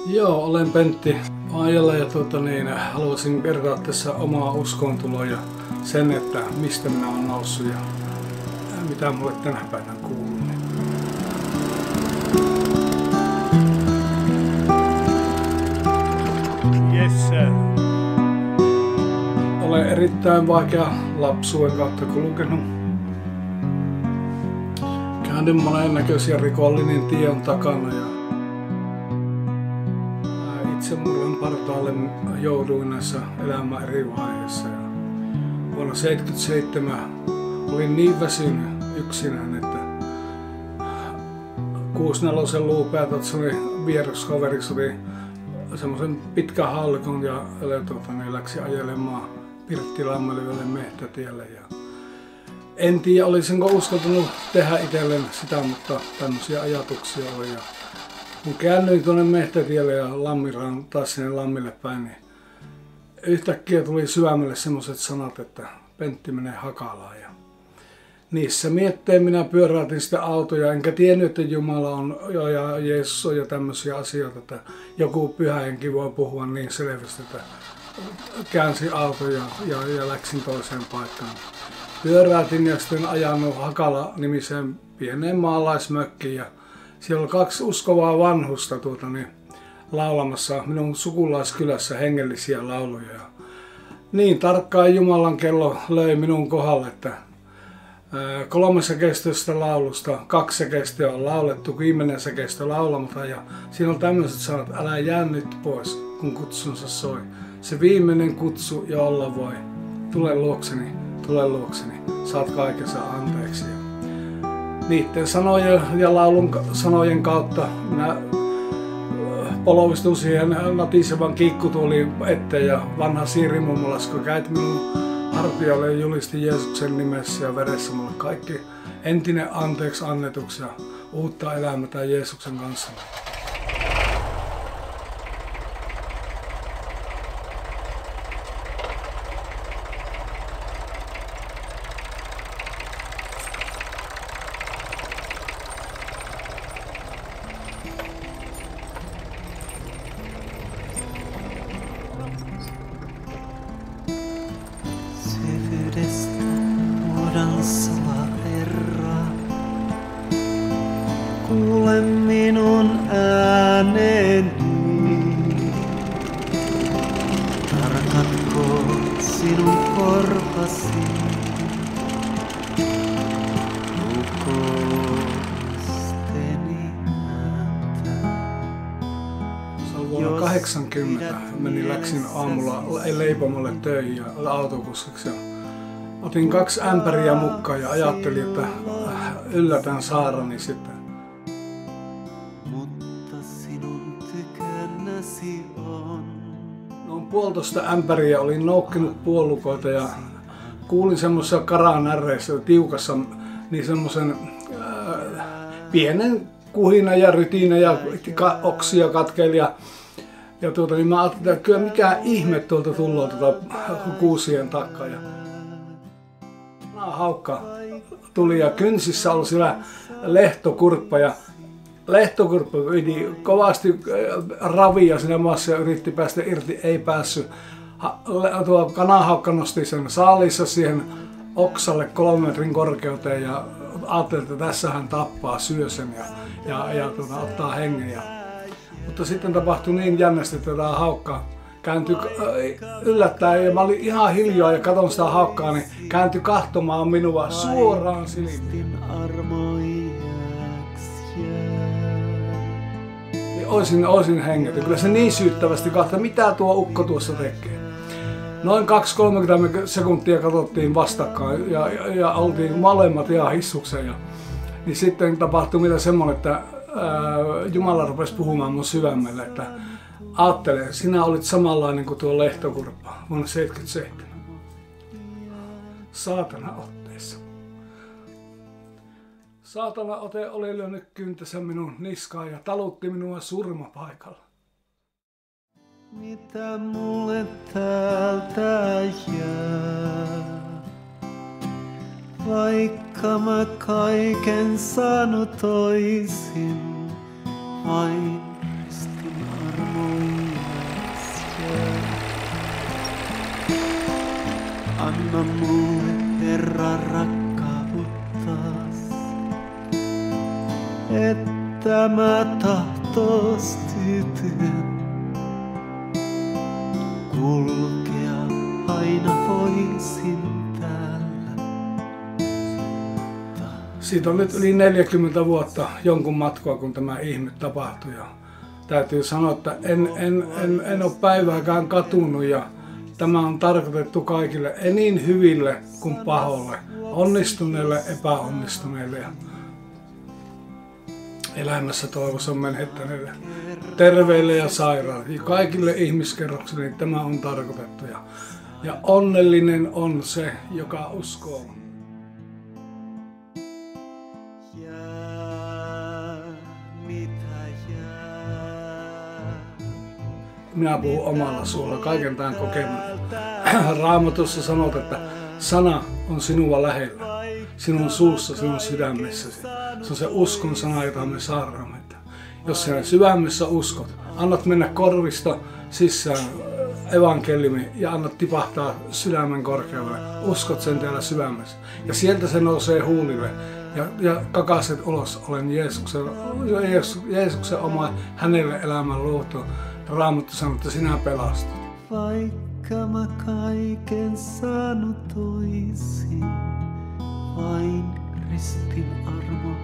Joo, olen Pentti Aijala ja haluaisin kertoa tässä omaa uskontuloa ja sen, että mistä minä olen noussut ja mitä mulle tänä päivänä kuuluu. Yes, sir. Olen erittäin vaikea lapsuuden kautta kulkenut. Käynyt monennäköisiä rikollinen tien takana ja itsemurhan partaalle jouduin näissä elämän eri vaiheissa. Vuonna 1977 olin niin väsynyt yksinään, että 64 luupäätökseni vieraskaverissa oli semmoisen pitkän haulikon ja läksi ajelemaan Pirttilammelle mehtätielle. En tiedä, olisinko uskaltanut tehdä itselleen sitä, mutta tämmöisiä ajatuksia oli. Kun käännyin tuonne mehtätielle ja taas sinne lammille päin, niin yhtäkkiä tuli sydämelle semmoiset sanat, että Pentti menee Hakalaan. Ja niissä mietteen minä pyöräytin sitä autoja, enkä tiennyt, että Jumala on ja Jeesus on ja tämmöisiä asioita, että joku pyhä henki voi puhua niin selvästi, että käänsin auto ja läksin toiseen paikkaan. Pyöräytin ja sitten ajanut Hakala-nimiseen pieneen maalaismökkiin ja siellä oli 2 uskovaa vanhusta laulamassa minun sukulaiskylässä hengellisiä lauluja. Niin tarkkaan Jumalan kello löi minun kohdalle, että 3 sekeistöstä laulusta 2 sekeistöä on laulettu, viimeinen sekeistö laulamatta ja siinä on tämmöiset sanat, älä jää nyt pois, kun kutsunsa soi. Se viimeinen kutsu jo olla voi. Tule luokseni, saat kaikensa anteeksi. Niiden sanojen ja laulun sanojen kautta minä polvistun siihen natisevan kiikkutuoliin eteen ja vanha Siiri mummolasko käit minun hartialle ja julisti Jeesuksen nimessä ja veressä mulle kaikki entinen anteeksi annetuksi ja uutta elämää Jeesuksen kanssa. Muodansala Herra, kuule minun ääneni. Tarkatko sinun korvasi? Rukousteni ääntä. Se on vuonna 80. Läksin aamulla leipomolle töihin ja autokuskiksi. Otin 2 ämpäriä mukaan ja ajattelin, että yllätän saarani sitten. Mutta sinun tykönäsi on. Noin 1,5 ämpäriä olin noukkinut puolukoita ja kuulin semmoisessa karanärreissä tiukassa niin semmoisen pienen kuhina ja rytinä ja oksia katkeili niin mä ajattelin, että kyllä mikä ihme tuolta tulee kuusien takaa. Haukka tuli ja kynsissä oli siellä lehtokurppa ja lehtokurppa piti kovasti ravia siinä maassa ja yritti päästä irti, ei päässyt. Tuo kanahaukka nosti sen saalissa siihen oksalle 3 metrin korkeuteen ja ajattelin, että tässä hän tappaa, syö sen ja ottaa hengen. Mutta sitten tapahtui niin jännästi, että tämä haukka kääntyi yllättäen ja mä olin ihan hiljaa ja katon sitä haukkaa, niin kääntyi kahtomaan minua suoraan silmiin. Niin olisin hengätty. Kyllä se niin syyttävästi katsoi, mitä tuo ukko tuossa tekee. Noin 2-30 sekuntia katsottiin vastakkain ja oltiin molemmat ihan hissukseen. Niin sitten tapahtui mitä semmoinen, että Jumala rupesi puhumaan mun sydämelle, että ajattele, sinä olit samanlainen kuin tuo lehtokurppa vuonna 1977. Saatana otteessa. Saatana ote oli lyönyt kyntänsä minun niskaan ja talutti minua surmapaikalla. Mitä mulle täältä jää? Vaikka mä kaiken saanut toisin, vain ristin armo Anna mulle Herra rakkauttas, että mä tahtos tyytyä. Kulkea aina voisin täällä. Siitä on nyt yli 40 vuotta jonkun matkoa, kun tämä ihme tapahtui. Ja täytyy sanoa, että en ole päivääkään katunut ja tämä on tarkoitettu kaikille, ei niin hyville kuin pahoille, onnistuneille, epäonnistuneille ja elämässä toivossa menettäneille, terveille ja sairaille. Ja kaikille ihmiskerroksille niin tämä on tarkoitettu. Ja onnellinen on se, joka uskoo. Minä puhun omalla suulla kaiken tämän kokemuksen. Raamatussa sanot, että sana on sinua lähellä, sinun suussa, sinun sydämessäsi. Se on se uskon sana, jota me saarnaamme. Jos sinä sydämessä uskot, annat mennä korvista sisään evankeliumi ja annat tipahtaa sydämen korkealle. Uskot sen täällä sydämessä. Ja sieltä se nousee huulille. Ja kakaset ulos, olen Jeesuksen oma, hänelle elämän luotu. Raamattu sanoo, että sinä pelastut. Vaikka mä kaiken saanut toisin, vain ristin armo